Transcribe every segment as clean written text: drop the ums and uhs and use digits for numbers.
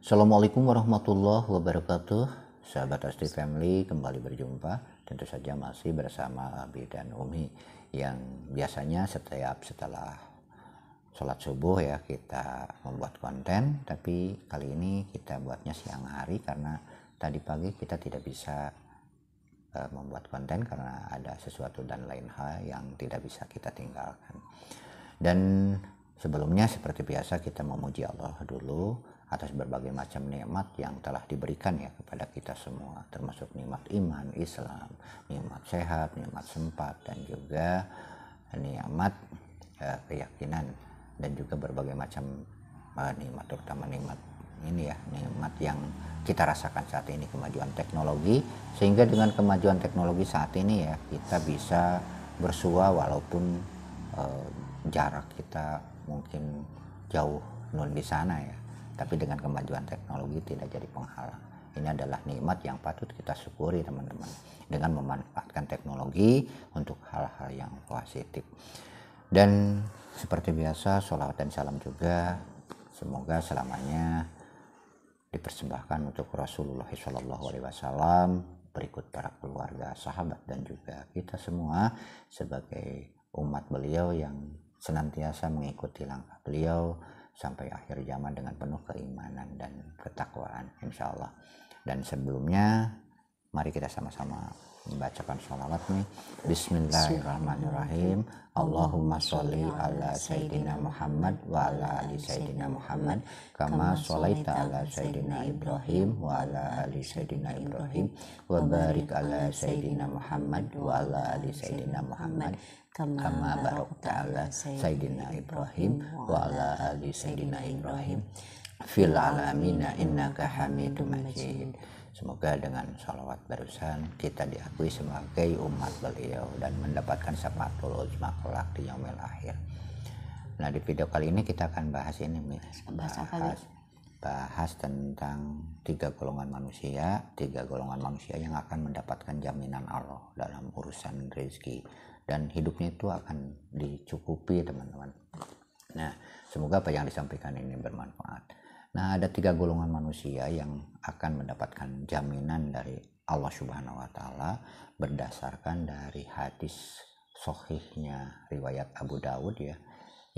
Assalamualaikum warahmatullahi wabarakatuh. Sahabat Asti Family, kembali berjumpa. Tentu saja masih bersama Abi dan Umi yang biasanya setelah sholat subuh ya kita membuat konten, tapi kali ini kita buatnya siang hari karena tadi pagi kita tidak bisa membuat konten karena ada sesuatu dan lain hal yang tidak bisa kita tinggalkan. Dan sebelumnya seperti biasa kita memuji Allah dulu atas berbagai macam nikmat yang telah diberikan ya kepada kita semua, termasuk nikmat iman, Islam, nikmat sehat, nikmat sempat, dan juga nikmat keyakinan, dan juga berbagai macam nikmat, terutama nikmat ini ya, nikmat yang kita rasakan saat ini, kemajuan teknologi, sehingga dengan kemajuan teknologi saat ini ya kita bisa bersua walaupun jarak kita mungkin jauh di sana ya, tapi dengan kemajuan teknologi tidak jadi penghalang. Ini adalah nikmat yang patut kita syukuri teman-teman, dengan memanfaatkan teknologi untuk hal-hal yang positif. Dan seperti biasa, sholawat dan salam juga semoga selamanya dipersembahkan untuk Rasulullah SAW, berikut para keluarga, sahabat, dan juga kita semua sebagai umat beliau yang senantiasa mengikuti langkah beliau sampai akhir zaman dengan penuh keimanan dan ketakwaan insya Allah. Dan sebelumnya mari kita sama-sama membacakan sholawat nih. Bismillahirrahmanirrahim. Allahumma sholli ala Sayyidina Muhammad wa ala ali Sayyidina Muhammad kama sholaita ala Sayyidina Ibrahim wa ala ali Sayyidina Ibrahim wa barik ala Sayyidina Muhammad wa ala ali Sayyidina Muhammad kama barakta ala Sayyidina Ibrahim wa ala ali Sayyidina Ibrahim fil alamina innaka hamidum majid. Semoga dengan sholawat barusan kita diakui sebagai umat beliau dan mendapatkan syafaatul uzma kelak di yaumil akhir. Nah, di video kali ini kita akan bahas ini, bahas tentang tiga golongan manusia yang akan mendapatkan jaminan Allah dalam urusan rezeki, dan hidupnya itu akan dicukupi teman-teman. Nah, semoga apa yang disampaikan ini bermanfaat. Nah, ada tiga golongan manusia yang akan mendapatkan jaminan dari Allah Subhanahu wa Ta'ala berdasarkan dari hadis sahihnya riwayat Abu Dawud ya,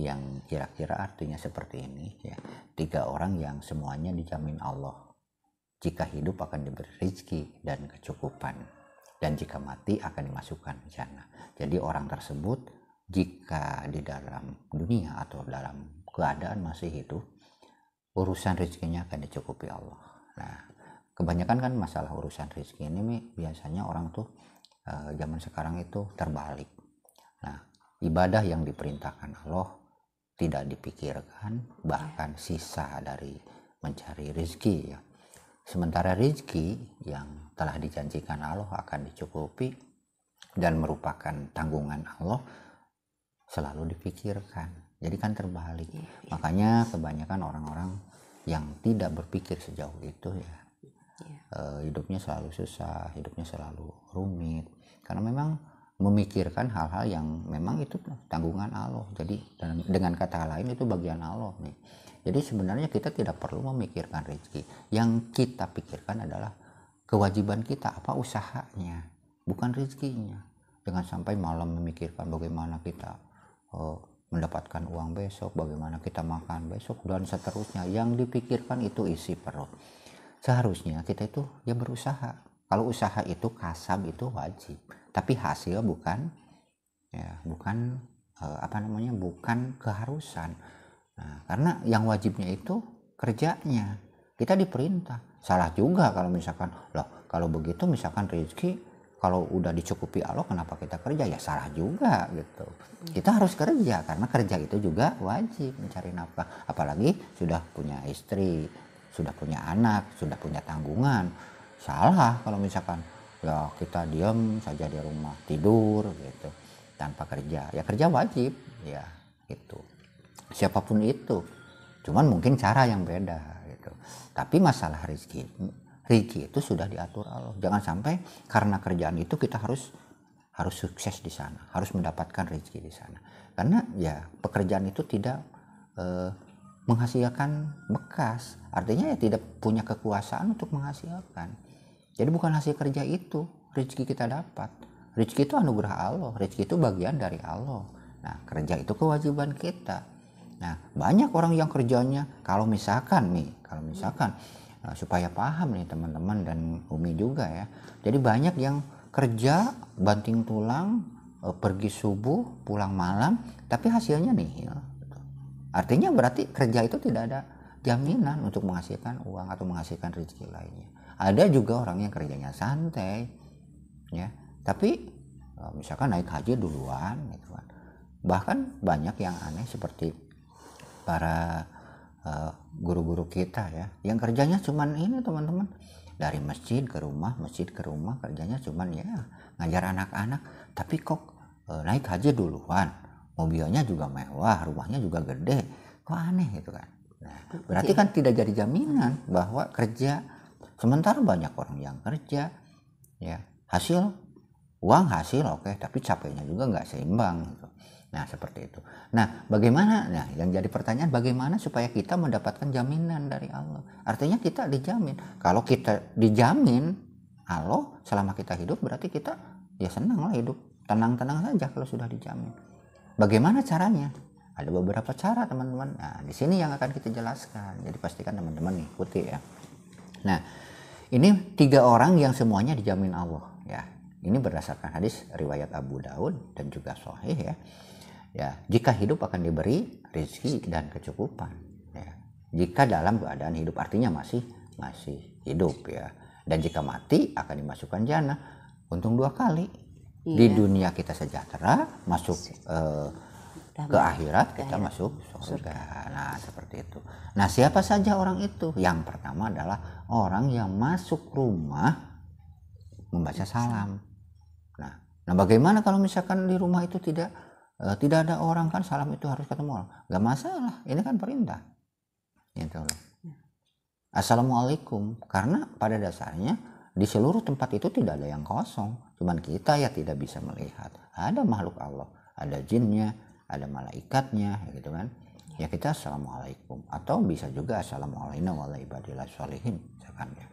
yang kira-kira artinya seperti ini ya. Tiga orang yang semuanya dijamin Allah jika hidup akan diberi rezeki dan kecukupan, dan jika mati akan dimasukkan jannah. Jadi orang tersebut jika di dalam dunia atau dalam keadaan masih hidup, urusan rezekinya akan dicukupi Allah. Nah, kebanyakan kan masalah urusan rezeki ini biasanya orang tuh zaman sekarang itu terbalik. Nah, ibadah yang diperintahkan Allah tidak dipikirkan, bahkan sisa dari mencari rezeki ya. Sementara rezeki yang telah dijanjikan Allah akan dicukupi dan merupakan tanggungan Allah selalu dipikirkan. Jadi kan terbalik. Makanya kebanyakan orang-orang yang tidak berpikir sejauh itu ya, hidupnya selalu susah, hidupnya selalu rumit, karena memang memikirkan hal-hal yang memang itu tanggungan Allah. Jadi dengan kata lain itu bagian Allah nih. Jadi sebenarnya kita tidak perlu memikirkan rezeki. Yang kita pikirkan adalah kewajiban kita, apa usahanya, bukan rezekinya. Jangan sampai malam memikirkan bagaimana kita mendapatkan uang besok, bagaimana kita makan besok, dan seterusnya. Yang dipikirkan itu isi perut. Seharusnya kita itu ya berusaha. Kalau usaha itu kasab, itu wajib, tapi hasil bukan bukan keharusan. Nah, karena yang wajibnya itu kerjanya, kita diperintah. Salah juga kalau misalkan kalau begitu misalkan rezeki kalau udah dicukupi Allah kenapa kita kerja, ya salah juga gitu. Kita harus kerja karena kerja itu juga wajib mencari nafkah, apalagi sudah punya istri, sudah punya anak, sudah punya tanggungan. Salah kalau misalkan ya kita diam saja di rumah tidur gitu tanpa kerja. Ya kerja wajib ya gitu, siapapun itu, cuman mungkin cara yang beda gitu. Tapi masalah rezeki itu sudah diatur Allah. Jangan sampai karena kerjaan itu kita harus sukses di sana, harus mendapatkan rezeki di sana. Karena ya pekerjaan itu tidak menghasilkan bekas, artinya ya tidak punya kekuasaan untuk menghasilkan. Jadi bukan hasil kerja itu rezeki kita dapat. Rezeki itu anugerah Allah, rezeki itu bagian dari Allah. Nah, kerja itu kewajiban kita. Nah, banyak orang yang kerjanya, kalau misalkan supaya paham nih teman-teman dan Umi juga ya. Jadi banyak yang kerja banting tulang, pergi subuh, pulang malam, tapi hasilnya nihil. Artinya berarti kerja itu tidak ada jaminan untuk menghasilkan uang atau menghasilkan rezeki lainnya. Ada juga orang yang kerjanya santai, ya, tapi misalkan naik haji duluan, gitu kan. Bahkan banyak yang aneh seperti para guru-guru kita ya, yang kerjanya cuman ini teman-teman, dari masjid ke rumah kerjanya cuman ya ngajar anak-anak, tapi kok naik haji duluan, mobilnya juga mewah, rumahnya juga gede, kok aneh gitu kan. Nah, berarti kan tidak jadi jaminan bahwa kerja, sementara banyak orang yang kerja ya hasil uang hasil oke, tapi capeknya juga nggak seimbang gitu. Nah seperti itu. Nah bagaimana, nah yang jadi pertanyaan, bagaimana supaya kita mendapatkan jaminan dari Allah? Artinya kita dijamin. Kalau kita dijamin Allah selama kita hidup, berarti kita ya senang lah hidup, tenang-tenang saja kalau sudah dijamin. Bagaimana caranya? Ada beberapa cara teman-teman. Nah di sini yang akan kita jelaskan. Jadi pastikan teman-teman ikuti ya. Nah ini 3 orang yang semuanya dijamin Allah ya. Ini berdasarkan hadis riwayat Abu Daud dan juga Sahih ya. Ya, jika hidup akan diberi rezeki dan kecukupan. Ya. Jika dalam keadaan hidup, artinya masih hidup ya. Dan jika mati akan dimasukkan jannah. Untung 2 kali. Iya. Di dunia kita sejahtera, masuk ke akhirat kita masuk surga. Nah seperti itu. Nah siapa saja orang itu? Yang pertama adalah orang yang masuk rumah membaca salam. Nah bagaimana kalau misalkan di rumah itu tidak ada orang, kan salam itu harus ketemu orang? Gak masalah, ini kan perintah. Gitu loh. Assalamualaikum, karena pada dasarnya di seluruh tempat itu tidak ada yang kosong, cuman kita ya tidak bisa melihat. Ada makhluk Allah, ada jinnya, ada malaikatnya, gitu kan. Ya kita assalamualaikum, atau bisa juga assalamualaikum warahmatullahi wabarakatuh, misalkan ya.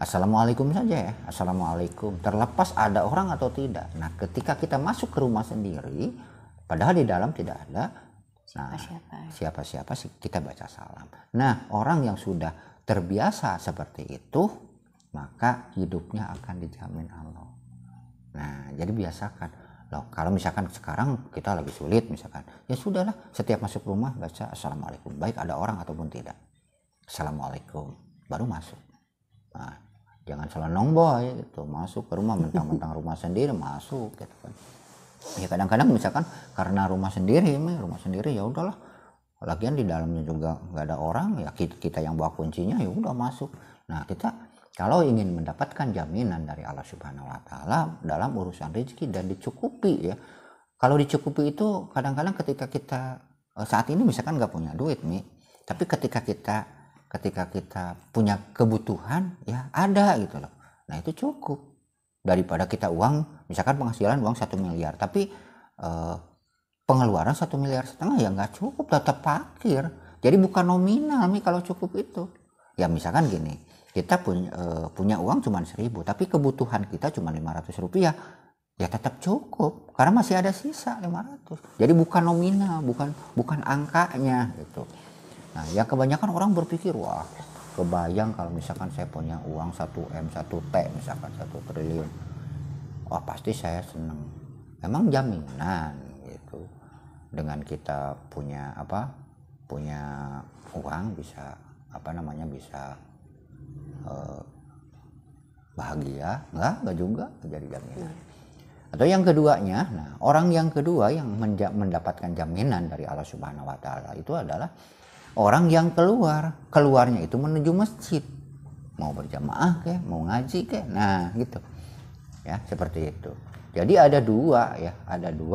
Assalamualaikum saja ya, assalamualaikum, terlepas ada orang atau tidak. Nah ketika kita masuk ke rumah sendiri, padahal di dalam tidak ada, nah siapa-siapa kita baca salam. Nah orang yang sudah terbiasa seperti itu, maka hidupnya akan dijamin Allah. Nah jadi biasakan loh, kalau misalkan sekarang kita lagi sulit misalkan, ya sudahlah, setiap masuk rumah baca assalamualaikum, baik ada orang ataupun tidak. Assalamualaikum, baru masuk. Nah, jangan selonong boy gitu, masuk ke rumah mentang-mentang rumah sendiri masuk gitu kan. Ya kadang-kadang misalkan karena rumah sendiri ya udahlah, lagian di dalamnya juga nggak ada orang, ya kita yang bawa kuncinya, ya udah masuk. Nah kita kalau ingin mendapatkan jaminan dari Allah Subhanahu Wa Taala dalam urusan rezeki dan dicukupi ya, kalau dicukupi itu kadang-kadang ketika kita saat ini misalkan nggak punya duit nih, tapi ketika kita punya kebutuhan ya ada gitu loh. Nah itu cukup daripada kita uang, misalkan penghasilan uang 1 miliar tapi pengeluaran 1,5 miliar ya nggak cukup, tetap parkir. Jadi bukan nominal nih kalau cukup itu. Ya misalkan gini, kita punya uang cuma 1.000 tapi kebutuhan kita cuma 500 rupiah, ya tetap cukup karena masih ada sisa 500. Jadi bukan nominal, bukan angkanya gitu. Nah yang kebanyakan orang berpikir, wah kebayang kalau misalkan saya punya uang 1M 1T misalkan 1 triliun, wah pasti saya seneng. Emang jaminan gitu dengan kita punya uang bisa bisa bahagia? Enggak juga jadi jaminan. Atau yang keduanya, nah orang yang kedua yang mendapatkan jaminan dari Allah Subhanahu Wa Taala itu adalah orang yang keluarnya itu menuju masjid, mau berjamaah mau ngaji nah gitu ya, seperti itu. Jadi ada dua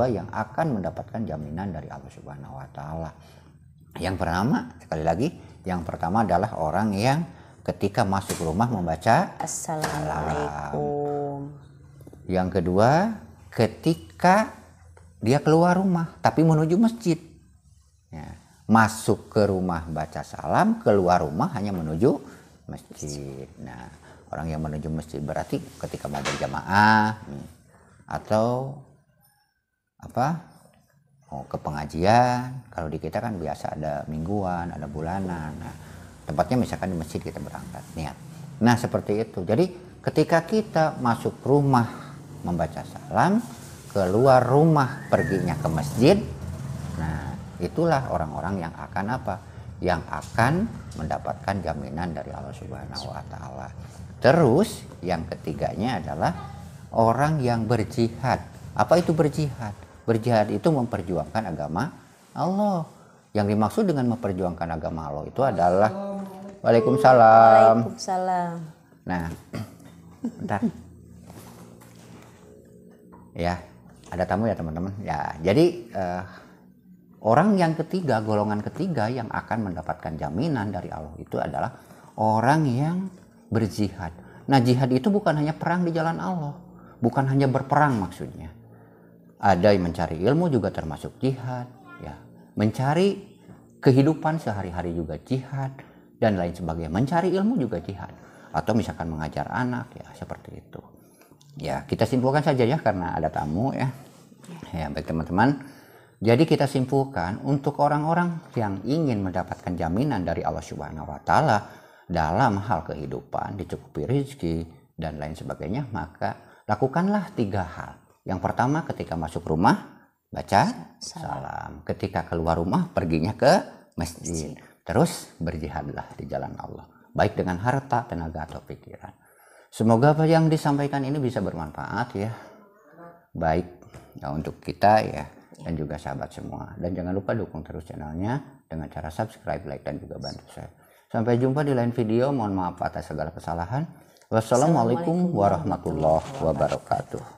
yang akan mendapatkan jaminan dari Allah Subhanahu Wa Taala. Yang pertama adalah orang yang ketika masuk rumah membaca assalamualaikum. Yang kedua ketika dia keluar rumah tapi menuju masjid ya, masuk ke rumah baca salam, keluar rumah hanya menuju masjid. Nah, orang yang menuju masjid berarti ketika mau berjamaah atau mau ke pengajian. Kalau di kita kan biasa ada mingguan, ada bulanan. Nah, tempatnya misalkan di masjid kita berangkat niat. Nah, seperti itu. Jadi ketika kita masuk rumah membaca salam, keluar rumah perginya ke masjid, nah itulah orang-orang yang akan yang akan mendapatkan jaminan dari Allah Subhanahu wa taala. Terus yang ketiganya adalah orang yang berjihad. Apa itu berjihad? Berjihad itu memperjuangkan agama Allah. Yang dimaksud dengan memperjuangkan agama Allah itu adalah Waalaikumsalam. Waalaikumsalam. Nah, bentar. Ya, ada tamu ya teman-teman. Ya, jadi orang yang ketiga, golongan ketiga yang akan mendapatkan jaminan dari Allah itu adalah orang yang berjihad. Nah, jihad itu bukan hanya perang di jalan Allah, bukan hanya berperang maksudnya. Ada yang mencari ilmu juga termasuk jihad, ya. Mencari kehidupan sehari-hari juga jihad dan lain sebagainya. Mencari ilmu juga jihad. Atau misalkan mengajar anak, ya seperti itu. Ya, kita simpulkan saja ya karena ada tamu ya. Ya, baik teman-teman. Jadi kita simpulkan untuk orang-orang yang ingin mendapatkan jaminan dari Allah Subhanahu wa taala dalam hal kehidupan, dicukupi rezeki dan lain sebagainya, maka lakukanlah 3 hal. Yang pertama, ketika masuk rumah baca salam. Ketika keluar rumah perginya ke masjid. Terus berjihadlah di jalan Allah, baik dengan harta, tenaga atau pikiran. Semoga apa yang disampaikan ini bisa bermanfaat ya, baik ya, untuk kita ya dan juga sahabat semua. Dan jangan lupa dukung terus channelnya dengan cara subscribe, like dan juga bantu saya. Sampai jumpa di lain video. Mohon maaf atas segala kesalahan. Wassalamualaikum warahmatullahi wabarakatuh.